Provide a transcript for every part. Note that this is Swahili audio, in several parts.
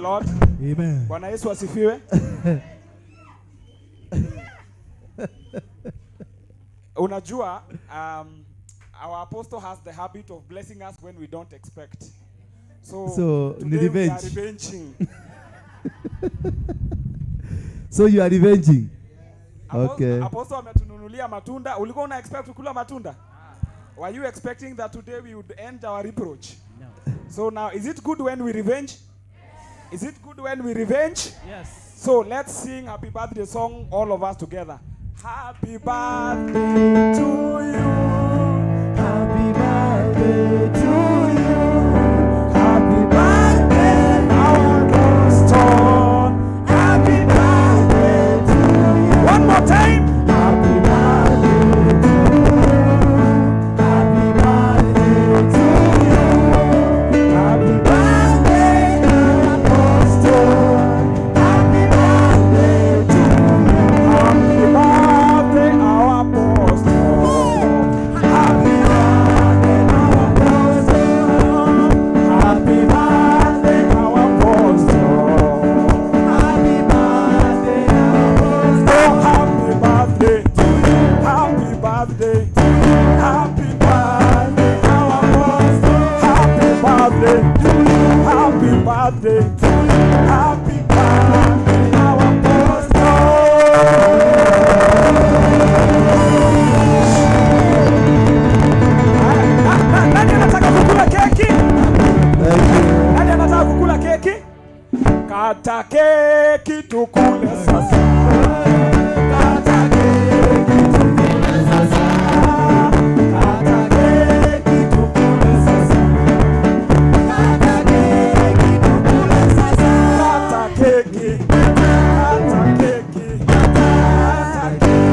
Lord. Amen. Bwana Yesu asifiwe. Unajua, our apostle has the habit of blessing us when we don't expect. So today we are revenging. So you are revenging. Okay. Apostle ametununulia matunda. Ulikuwa una expect kula matunda? Were you expecting that today we would end our reproach? No. So now, is it good when we revenge? Is it good when we revenge? Yes. So let's sing happy birthday song, all of us together. Happy birthday to you. Happy birthday to you. Happy birthday, our pastor. Happy birthday to you. One more time. Happy birthday to you. Happy birthday to you. Happy birthday, our pastor. Happy birthday to you. Happy birthday, our pastor. Happy birthday, our pastor. Happy birthday, our pastor. Happy birthday, our pastor. Oh, happy birthday to you. Happy birthday. Happy birthday, our pastor. Happy birthday to you. Happy birthday to you. Happy birthday, our pastor. Nani anataka kukula keki? Nani anataka kukula keki? Kata keki tukule sasa. Kata keki tukule sasa. Kata keki tukule sasa. Kata keki tukule sasa. Kata keki. Kata keki. Kata keki.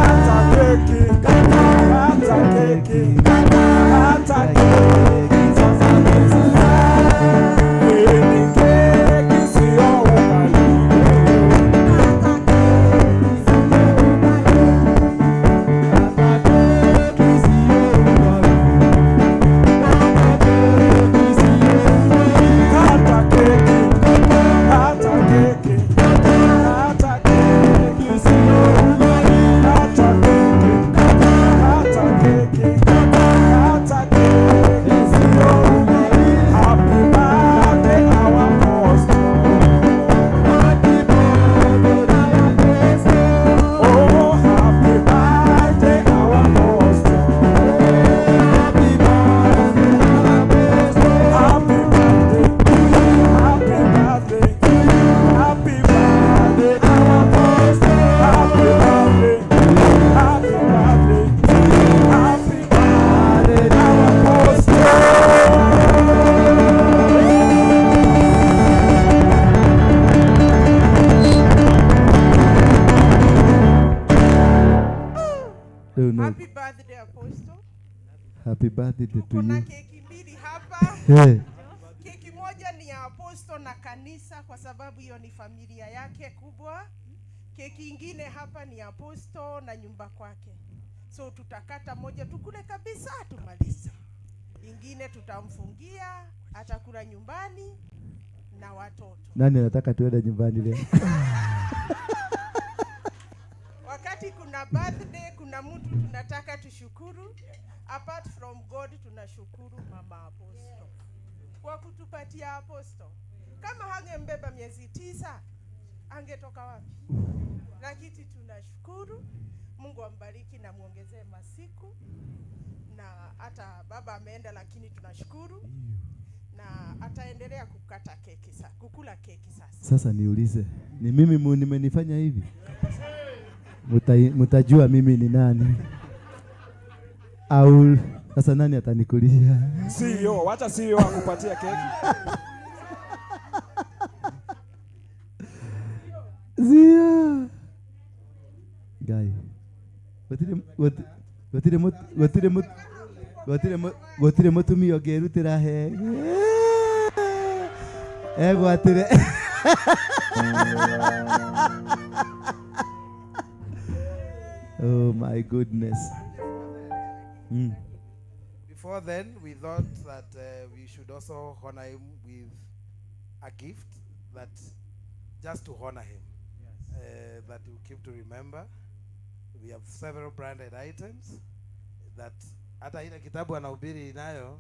Kata keki. Kata keki. Kata keki. Hii keki sio ugali. Kata keki. Kata keki. Kata keki sio ugali. Kata keki. Kata keki. Kata keki sio ugali. Happy birthday, our pastor. Oh, happy birthday, our pastor. Happy birthday, happy birthday, happy birthday, happy birthday, our pastor. Happy birthday, happy birthday, happy birthday, our pastor. Oh, no. Happy birthday, Apostle. Happy birthday to Kuna you. keki mbili hapa. Hey. Keki moja ni ya Apostle na kanisa kwa sababu hiyo ni familia yake kubwa. Keki ingine hapa ni ya Apostle na nyumba kwake. So tutakata moja tukule kabisa tumalize. Ingine tutamfungia atakula nyumbani na watoto. Nani anataka tuende nyumbani leo? Wakati kuna birthday, kuna mtu tunataka tushukuru. Apart from God, tunashukuru Mama Apostle kwa kutupatia Apostle. Kama hangembeba miezi 9, angetoka wapi? Lakini tunashukuru. Mungu ambariki na muongezee masiku. Na hata baba ameenda lakini tunashukuru. Na ataendelea kukata keki sasa, kukula keki sasa. Sasa niulize, ni mimi nimenifanya hivi? Mutajua mimi ni nani? Au sasa nani atanikulisha? CEO, wacha CEO akupatie keki. Zia. Guy. Gotire mutumi ogerutira he. Gwatire. Oh my goodness. Before then, we thought that we should also honor him with a gift that just to honor him. Yes. That you keep to remember. We have several branded items that hata ile kitabu anahubiri nayo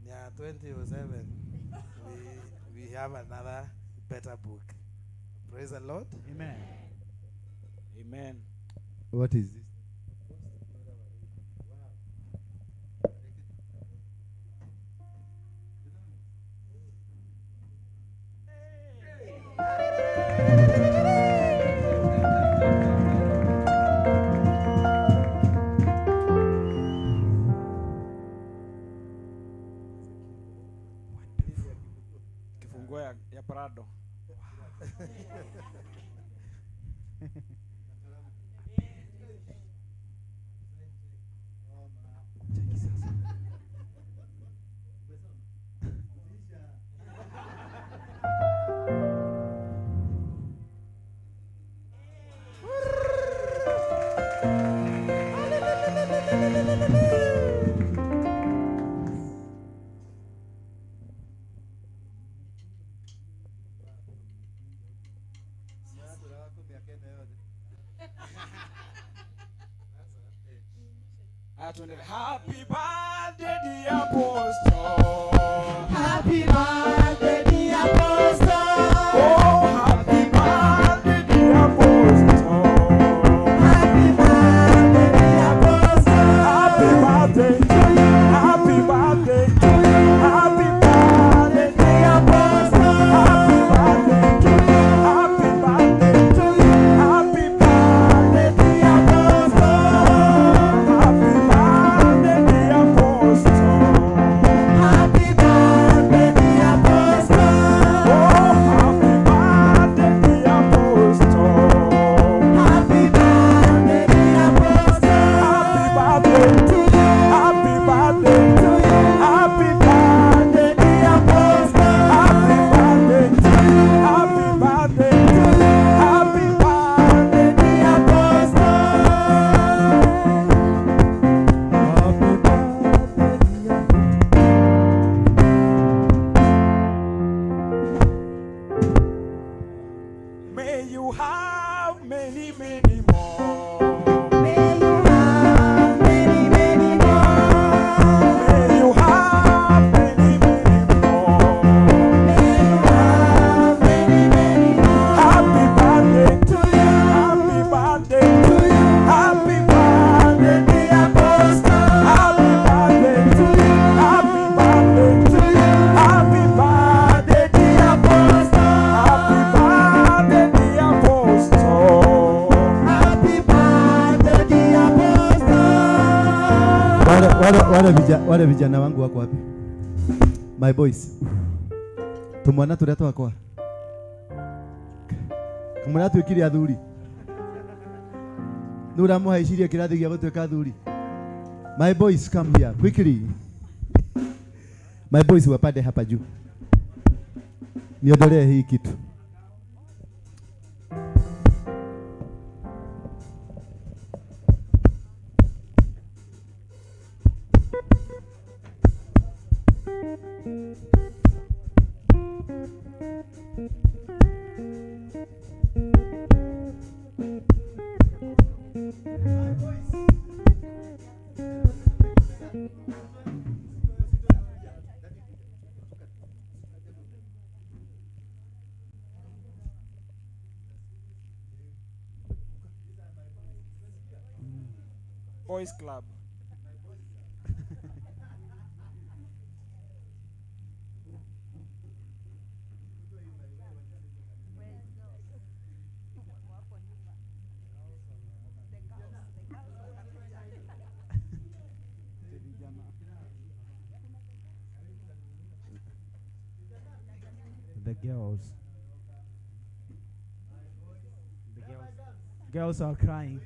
ni ya 2007. We have another better book. Praise the Lord. Amen. Amen. What is this? Kifunguo ya Prado. Happy birthday, dear Apostle. Happy birthday, dear Apostle. Oh, happy birthday, dear Apostle. Happy birthday, dear Apostle. Happy birthday to you. Happy birthday to you. Happy birthday, dear Apostle. Happy birthday to you. Happy birthday to you. Happy birthday, dear Apostle. Happy birthday, dear Apostle. Happy birthday, dear Apostle. Oh, happy birthday, dear Apostle. Happy birthday, dear Apostle. Happy birthday to you. Happy birthday to you. Happy birthday, dear Apostle. Happy birthday to you. Happy birthday to you. Happy birthday, dear Apostle. May you have many, many more. May you have many, many more. May you have many, many more. May you have many, many more. Happy birthday to you. Happy birthday to you. Happy birthday, dear Apostle. Happy birthday to you. Happy birthday to you. Happy birthday, dear Apostle. Happy birthday, dear Apostle. Happy birthday, dear Apostle. Wale vijana wangu wako wapi? My boys. Tumwana tureto wakwa. Kamwana twikire athuri. Nura muhaicirie kirathi gya gutweka athuri. My boys, come here quickly. My boys wapande hapa juu. Niondolee hii kitu. Boys Club. The girls. Girls are crying.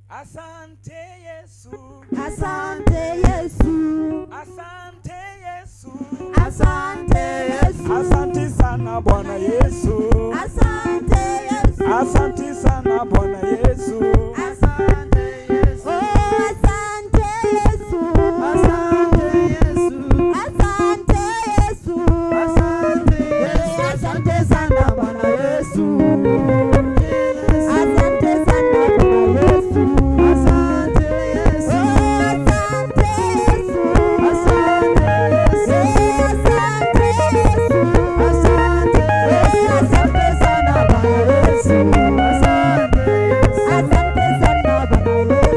Asante Yesu. Asante Yesu. Asante Yesu. Asante Yesu. Asante sana Bwana Yesu. Asante Yesu. Asante sana Bwana Yesu. Asante Yesu. Oh, asante Yesu. Asante Yesu. Asante Yesu. Asante Yesu. Asante sana Bwana Yesu. Asante sana Bwana Yesu. Asante Yesu. Oh, asante Yesu. Asante Yesu. Asante Yesu. Asante Yesu. Asante sana Bwana Yesu. Asante Yesu. Asante sana Bwana Yesu.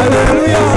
Hallelujah.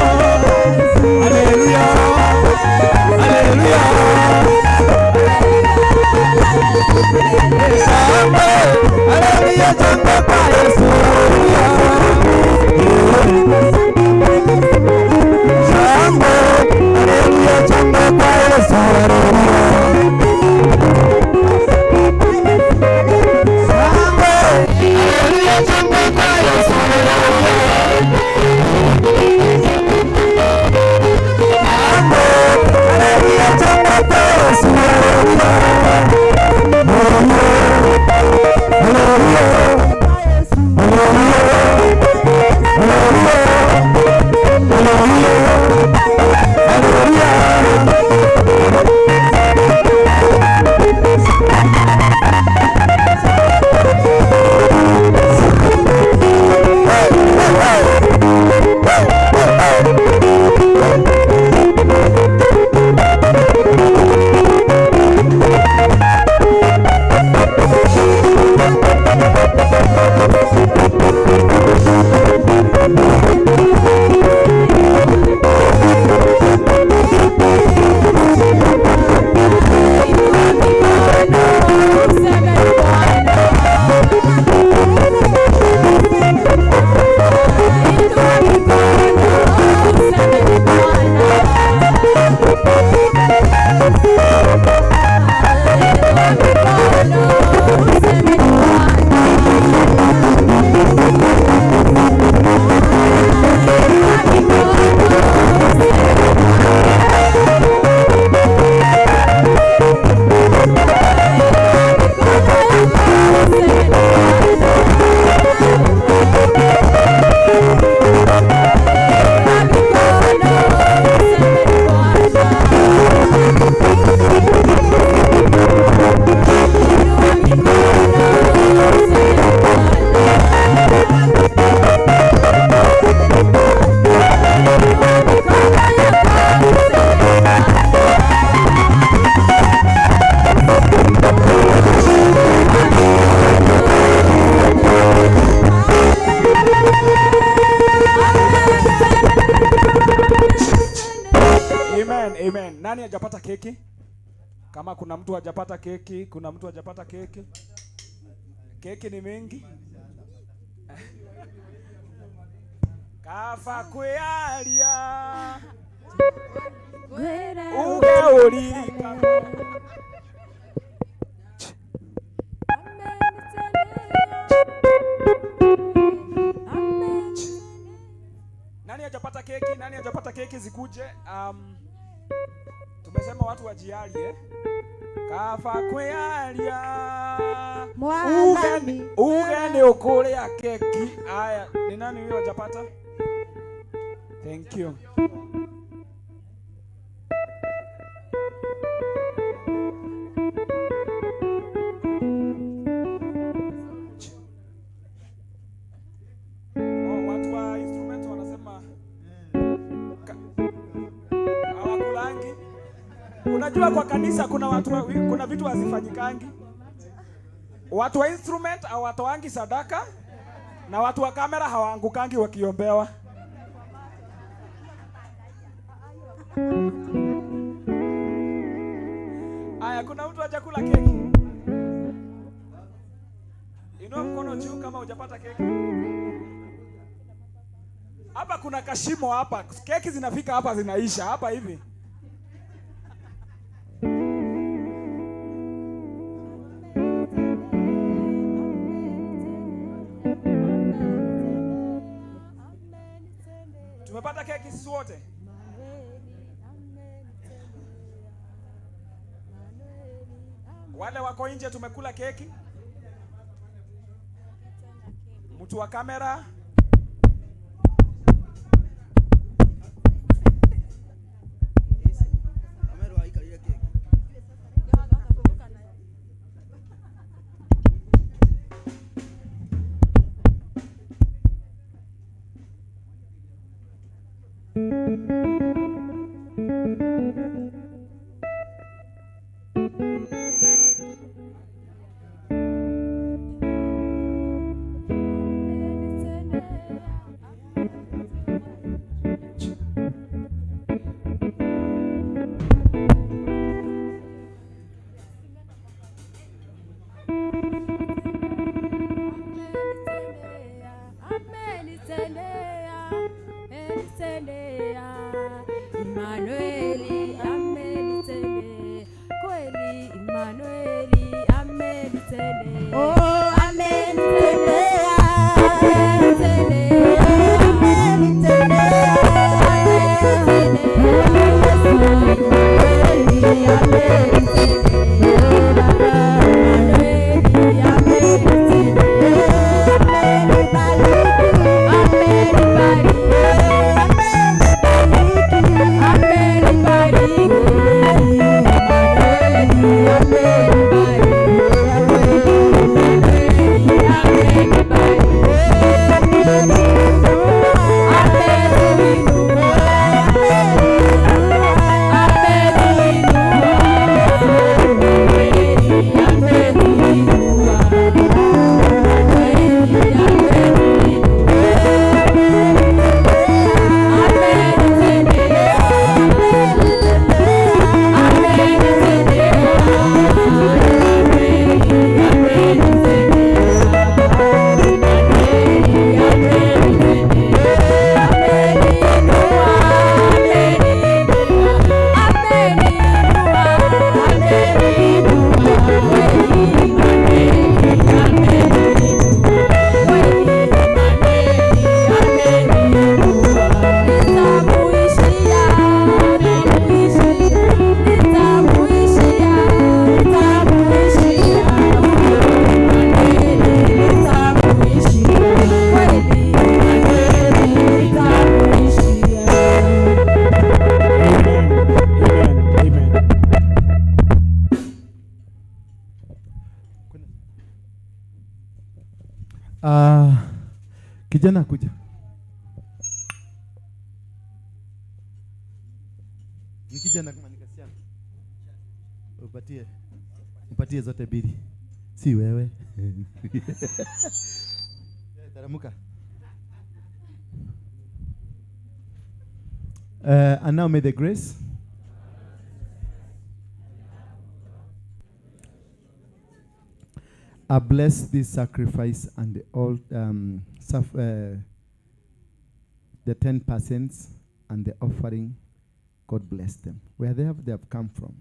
Nani hajapata keki? Kama kuna mtu hajapata keki, kuna mtu hajapata keki. Keki ni mingi. Kafa kwealia. Ugaulika. Nani hajapata keki? Nani hajapata keki zikuje? Tumesema watu wajialie. Kafa kwealia. Ugeni ukulia keki. Haya, ni nani huyo hajapata? Thank you. Watu wa instrument wanasema hawakulangi. Unajua kwa kanisa kuna kuna vitu hazifanyikangi. Watu wa instrument hawatoangi sadaka na watu wa kamera hawaangukangi wakiombewa. Aya, kuna mtu hajakula keki? Inua mkono juu kama hujapata keki. Hapa kuna kashimo hapa. Keki zinafika hapa zinaisha hapa hivi. Tumepata keki sisi wote? Wale wako nje tumekula keki? Mtu wa kamera? Kijana kuja. Ni kijana kama nikasiana. Upatie zote mbili. Si wewe. Taramuka. And now may the grace I bless this sacrifice and all the 10% and the offering. God bless them. Where they have come from,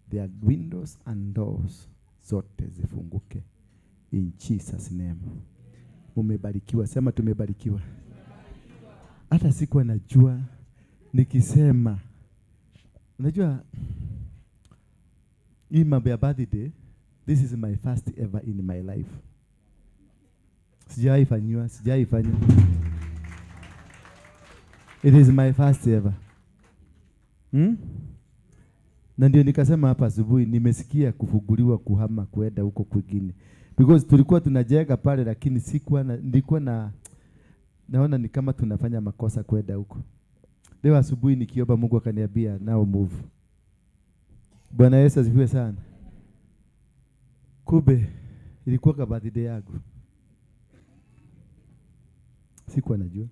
their windows and doors zote zifunguke. In Jesus' name. Mumebarikiwa. Sema tumebarikiwa. Hata sikuwa najua nikisema. Unajua hii mambo ya birthday, this is my first ever in my life. Sijaifanywa. It is my first ever. Na ndio nikasema hapa asubuhi nimesikia kufunguliwa kuhama kwenda huko kwingine. Because tulikuwa tunajenga pale lakini nilikuwa naona ni kama tunafanya makosa kwenda huko. Leo asubuhi nikiomba Mungu akaniambia now move. Bwana Yesu asifiwe sana. Kube ilikuwa kwa birthday yangu. Sikuwa najua.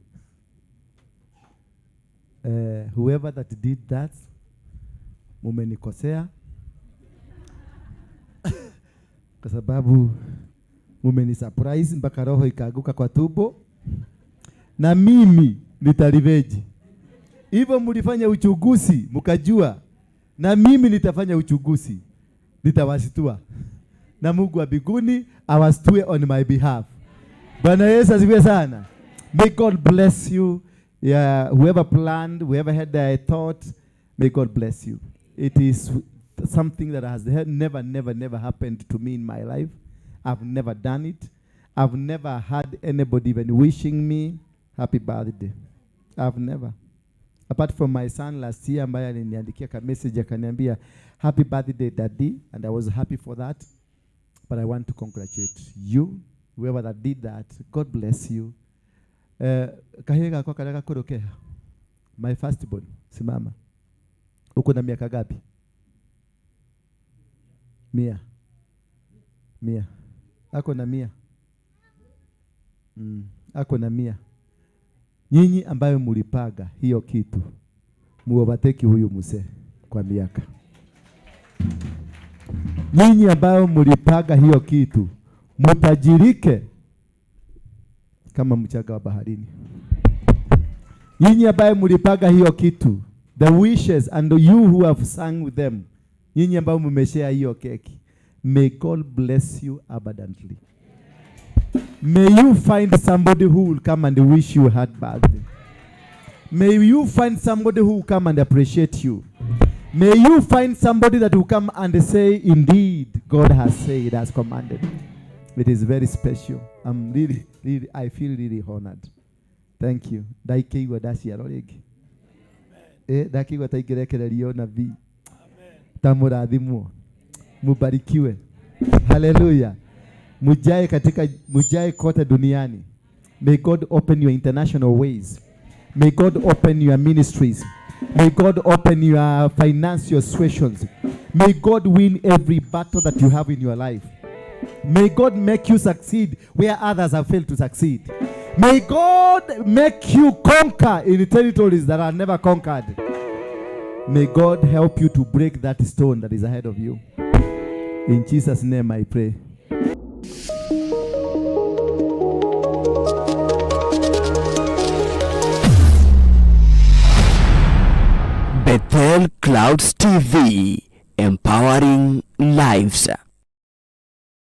Whoever that did that, mumenikosea. Kwa sababu mumeni surprise mpaka roho ikaanguka kwa tumbo. Na mimi nitaliveji. Hivyo mlifanya uchunguzi, mkajua. Na mimi nitafanya uchunguzi. Nitawasitua. Na Mungu wa mbinguni awastue on my behalf. Bwana Yesu asifiwe sana. May God bless you. Yeah, whoever planned, whoever had a thought, may God bless you. It is something that has never happened to me in my life. I've never done it. I've never had anybody even wishing me happy birthday. I've never. Apart from my son last year, ambaye aliniandikia ka message akaniambia happy birthday daddy, and I was happy for that. But I want to congratulate you, whoever that did that. God bless you. Kahega kwa karaka kurokea. My firstborn, simama. Uko na miaka gapi? 100. Ako na 100. Ako na 100. Nyinyi ambayo mulipaga hiyo kitu, muovateki huyu mzee kwa miaka. Nyinyi ambayo mulipaga hiyo kitu, mutajirike kama mchanga wa baharini. Nyinyi ambayo mulipaga hiyo kitu, the wishes and you who have sung with them, nyinyi ambayo mumeshare hiyo keki, may God bless you abundantly. May you find somebody who will come and wish you a happy birthday. May you find somebody who will come and appreciate you. May you find somebody that will come and say, indeed, God has said, has commanded. It is very special. I'm really, I feel really honored. Thank you. Daikeiwa dasi aroregi. Daikeiwa taigerekererio na vi. Tamuradhimu. Mubarikiwe. Hallelujah. Mujae kote duniani. May God open your international ways. May God open your ministries. May God open your financial situations. May God win every battle that you have in your life. May God make you succeed where others have failed to succeed. May God make you conquer in territories that are never conquered. May God help you to break that stone that is ahead of you. In Jesus' name I pray. Bethel Clouds TV, empowering lives.